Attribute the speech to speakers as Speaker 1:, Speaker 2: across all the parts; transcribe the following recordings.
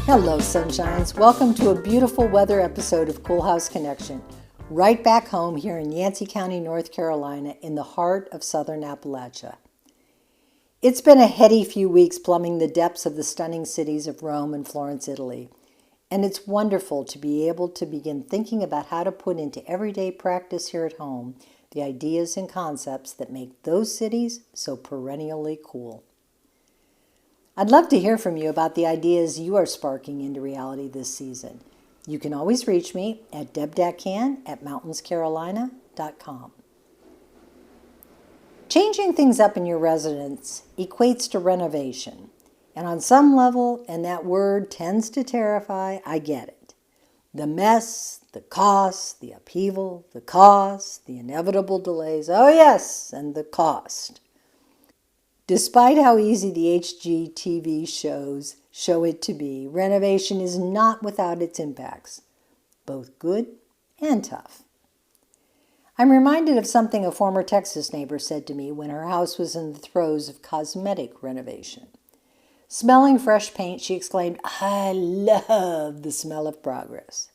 Speaker 1: Hello, sunshines. Welcome to a beautiful weather episode of Cool House Connection, right back home here in Yancey County, North Carolina, in the heart of southern Appalachia. It's been a heady few weeks plumbing the depths of the stunning cities of Rome and Florence, Italy, and it's wonderful to be able to begin thinking about how to put into everyday practice here at home the ideas and concepts that make those cities so perennially cool. I'd love to hear from you about the ideas you are sparking into reality this season. You can always reach me at debdatcan@mountainscarolina.com. Changing things up in your residence equates to renovation. And on some level, and that word tends to terrify, I get it. The mess, the cost, the upheaval, the cost, the inevitable delays, oh yes, and the cost. Despite how easy the HGTV shows show it to be, renovation is not without its impacts, both good and tough. I'm reminded of something a former Texas neighbor said to me when her house was in the throes of cosmetic renovation. Smelling fresh paint, she exclaimed, "I love the smell of progress."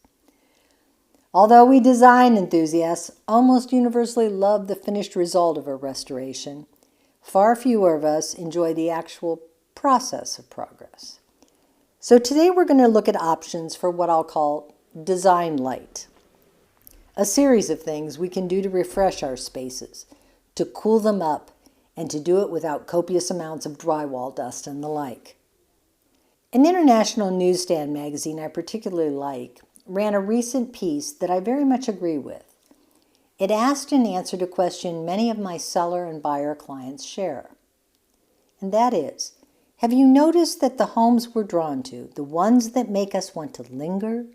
Speaker 1: Although we design enthusiasts almost universally love the finished result of a restoration, far fewer of us enjoy the actual process of progress. So today we're going to look at options for what I'll call design light. A series of things we can do to refresh our spaces, to cool them up, and to do it without copious amounts of drywall dust and the like. An international newsstand magazine I particularly like ran a recent piece that I very much agree with. It asked and answered a question many of my seller and buyer clients share. And that is, have you noticed that the homes we're drawn to, the ones that make us want to linger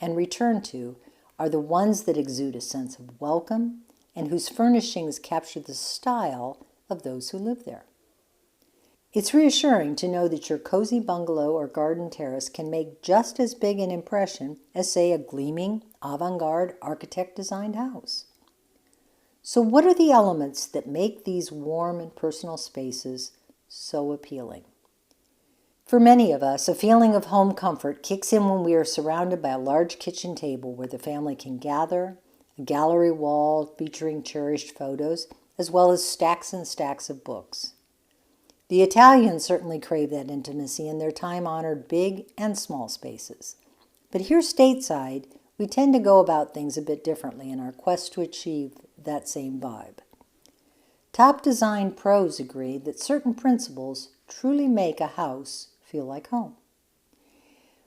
Speaker 1: and return to, are the ones that exude a sense of welcome and whose furnishings capture the style of those who live there? It's reassuring to know that your cozy bungalow or garden terrace can make just as big an impression as, say, a gleaming, avant-garde, architect-designed house. So what are the elements that make these warm and personal spaces so appealing? For many of us, a feeling of home comfort kicks in when we are surrounded by a large kitchen table where the family can gather, a gallery wall featuring cherished photos, as well as stacks and stacks of books. The Italians certainly crave that intimacy in their time-honored big and small spaces. But here stateside, we tend to go about things a bit differently in our quest to achieve that same vibe. Top design pros agree that certain principles truly make a house feel like home.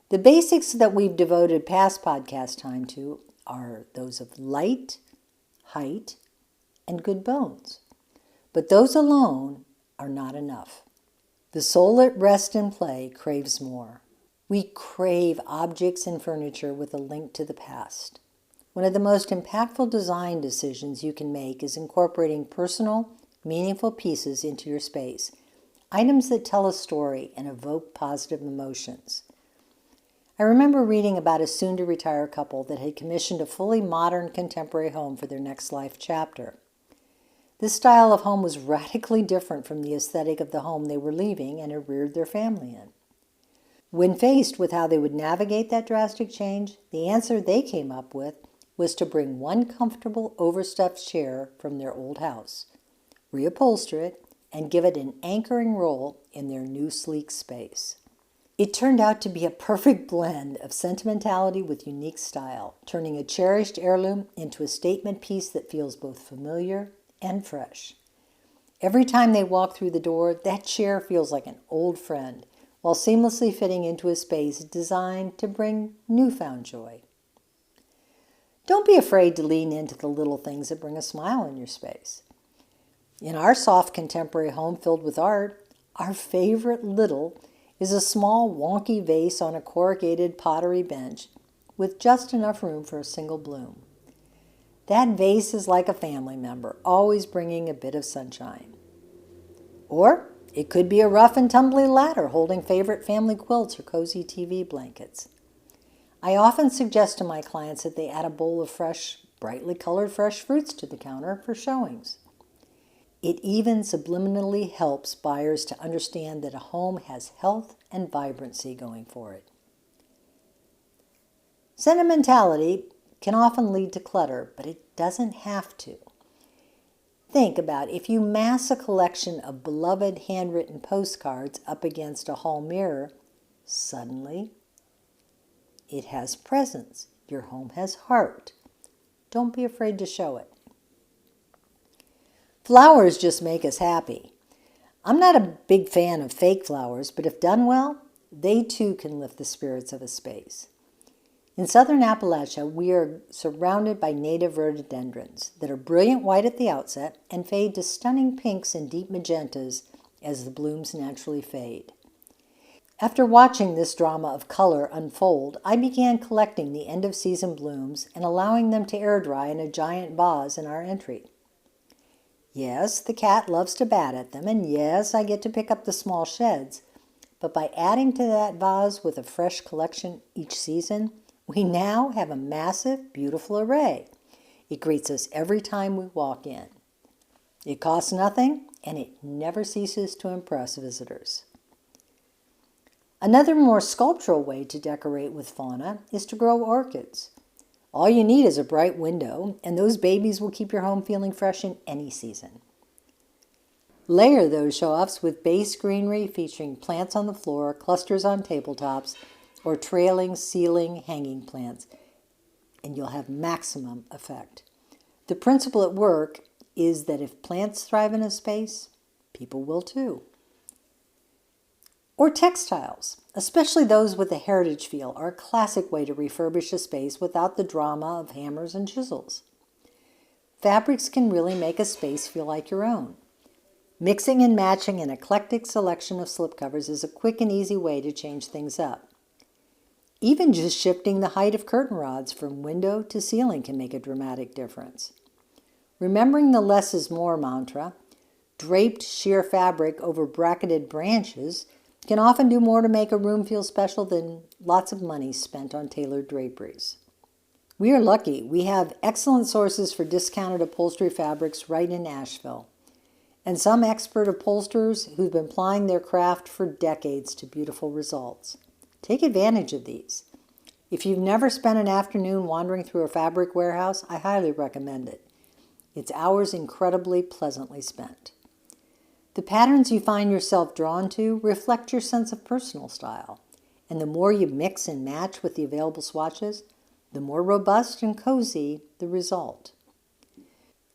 Speaker 1: The basics that we've devoted past podcast time to are those of light, height, and good bones. But those alone are not enough. The soul at rest and play craves more. We crave objects and furniture with a link to the past. One of the most impactful design decisions you can make is incorporating personal, meaningful pieces into your space, items that tell a story and evoke positive emotions. I remember reading about a soon-to-retire couple that had commissioned a fully modern contemporary home for their next life chapter. This style of home was radically different from the aesthetic of the home they were leaving and had reared their family in. When faced with how they would navigate that drastic change, the answer they came up with was to bring one comfortable overstuffed chair from their old house, reupholster it, and give it an anchoring role in their new sleek space. It turned out to be a perfect blend of sentimentality with unique style, turning a cherished heirloom into a statement piece that feels both familiar and fresh. Every time they walk through the door, that chair feels like an old friend, while seamlessly fitting into a space designed to bring newfound joy. Don't be afraid to lean into the little things that bring a smile in your space. In our soft contemporary home filled with art, our favorite little is a small wonky vase on a corrugated pottery bench with just enough room for a single bloom. That vase is like a family member, always bringing a bit of sunshine. Or it could be a rough and tumbly ladder holding favorite family quilts or cozy TV blankets. I often suggest to my clients that they add a bowl of fresh, brightly colored fresh fruits to the counter for showings. It even subliminally helps buyers to understand that a home has health and vibrancy going for it. Sentimentality can often lead to clutter, but it doesn't have to. Think about if you mass a collection of beloved handwritten postcards up against a hall mirror, suddenly it has presence. Your home has heart. Don't be afraid to show it. Flowers just make us happy. I'm not a big fan of fake flowers, but if done well, they too can lift the spirits of a space. In southern Appalachia, we are surrounded by native rhododendrons that are brilliant white at the outset and fade to stunning pinks and deep magentas as the blooms naturally fade. After watching this drama of color unfold, I began collecting the end-of-season blooms and allowing them to air dry in a giant vase in our entry. Yes, the cat loves to bat at them, and yes, I get to pick up the small sheds, but by adding to that vase with a fresh collection each season, we now have a massive, beautiful array. It greets us every time we walk in. It costs nothing, and it never ceases to impress visitors. Another more sculptural way to decorate with fauna is to grow orchids. All you need is a bright window, and those babies will keep your home feeling fresh in any season. Layer those show-offs with base greenery featuring plants on the floor, clusters on tabletops, or trailing ceiling hanging plants, and you'll have maximum effect. The principle at work is that if plants thrive in a space, people will too. Or textiles, especially those with a heritage feel, are a classic way to refurbish a space without the drama of hammers and chisels. Fabrics can really make a space feel like your own. Mixing and matching an eclectic selection of slipcovers is a quick and easy way to change things up. Even just shifting the height of curtain rods from window to ceiling can make a dramatic difference. Remembering the less is more mantra, draped sheer fabric over bracketed branches can often do more to make a room feel special than lots of money spent on tailored draperies. We are lucky. We have excellent sources for discounted upholstery fabrics right in Asheville, and some expert upholsterers who've been plying their craft for decades to beautiful results. Take advantage of these. If you've never spent an afternoon wandering through a fabric warehouse, I highly recommend it. It's hours incredibly pleasantly spent. The patterns you find yourself drawn to reflect your sense of personal style, and the more you mix and match with the available swatches, the more robust and cozy the result.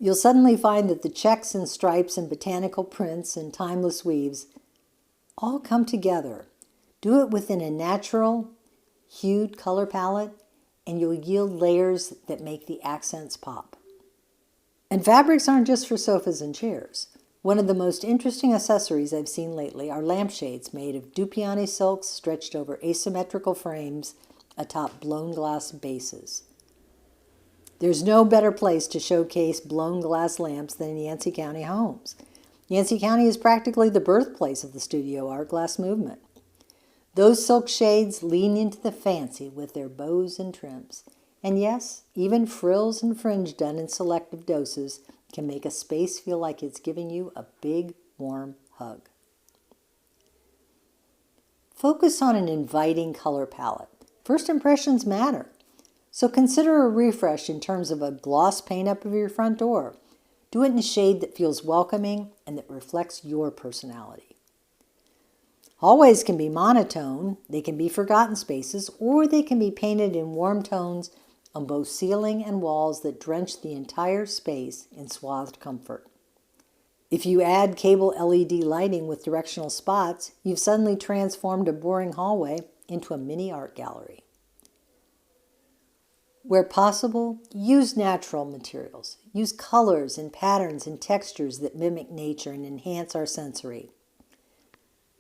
Speaker 1: You'll suddenly find that the checks and stripes and botanical prints and timeless weaves all come together. Do it within a natural, hued color palette, and you'll yield layers that make the accents pop. And fabrics aren't just for sofas and chairs. One of the most interesting accessories I've seen lately are lampshades made of Dupioni silks stretched over asymmetrical frames atop blown glass bases. There's no better place to showcase blown glass lamps than in Yancey County homes. Yancey County is practically the birthplace of the studio art glass movement. Those silk shades lean into the fancy with their bows and trims. And yes, even frills and fringe done in selective doses can make a space feel like it's giving you a big, warm hug. Focus on an inviting color palette. First impressions matter. So consider a refresh in terms of a gloss paint up of your front door. Do it in a shade that feels welcoming and that reflects your personality. Hallways can be monotone, they can be forgotten spaces, or they can be painted in warm tones on both ceiling and walls that drench the entire space in swathed comfort. If you add cable LED lighting with directional spots, you've suddenly transformed a boring hallway into a mini art gallery. Where possible, use natural materials. Use colors and patterns and textures that mimic nature and enhance our sensory.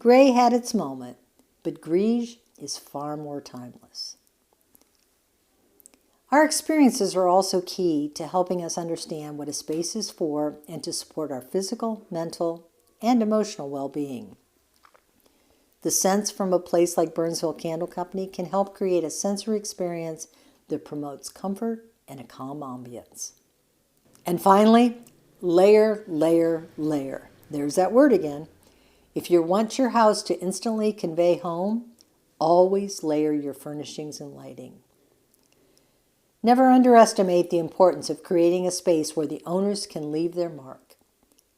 Speaker 1: Gray had its moment, but greige is far more timeless. Our experiences are also key to helping us understand what a space is for and to support our physical, mental, and emotional well-being. The scents from a place like Burnsville Candle Company can help create a sensory experience that promotes comfort and a calm ambience. And finally, layer, layer, layer. There's that word again. If you want your house to instantly convey home, always layer your furnishings and lighting. Never underestimate the importance of creating a space where the owners can leave their mark.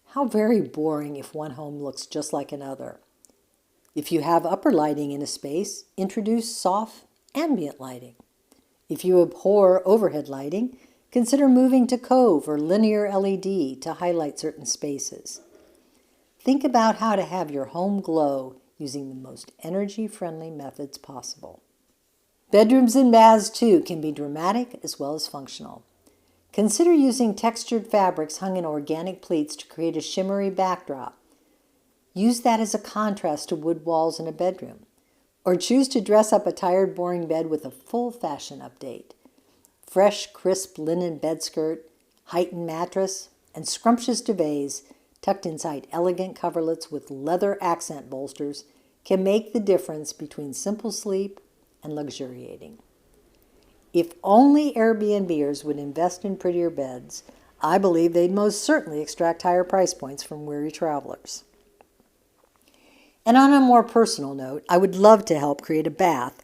Speaker 1: How very boring if one home looks just like another. If you have upper lighting in a space, introduce soft, ambient lighting. If you abhor overhead lighting, consider moving to cove or linear LED to highlight certain spaces. Think about how to have your home glow using the most energy-friendly methods possible. Bedrooms and baths, too, can be dramatic as well as functional. Consider using textured fabrics hung in organic pleats to create a shimmery backdrop. Use that as a contrast to wood walls in a bedroom. Or choose to dress up a tired, boring bed with a full fashion update. Fresh, crisp linen bedskirt, heightened mattress, and scrumptious duvets tucked inside elegant coverlets with leather accent bolsters can make the difference between simple sleep and luxuriating. If only Airbnbers would invest in prettier beds, I believe they'd most certainly extract higher price points from weary travelers. And on a more personal note, I would love to help create a bath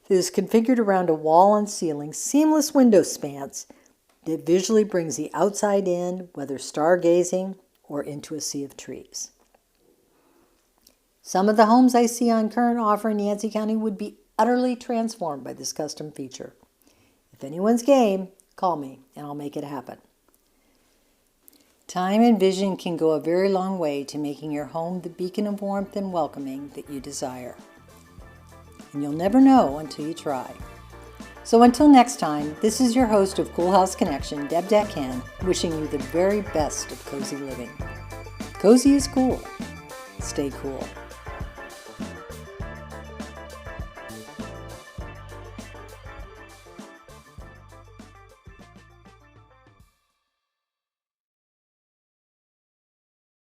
Speaker 1: that is configured around a wall and ceiling seamless window spans that visually brings the outside in, whether stargazing or into a sea of trees. Some of the homes I see on current offer in Yancey County would be utterly transformed by this custom feature. If anyone's game, call me and I'll make it happen. Time and vision can go a very long way to making your home the beacon of warmth and welcoming that you desire. And you'll never know until you try. So until next time, this is your host of Cool House Connection, Deb Deckhand, wishing you the very best of cozy living. Cozy is cool. Stay cool.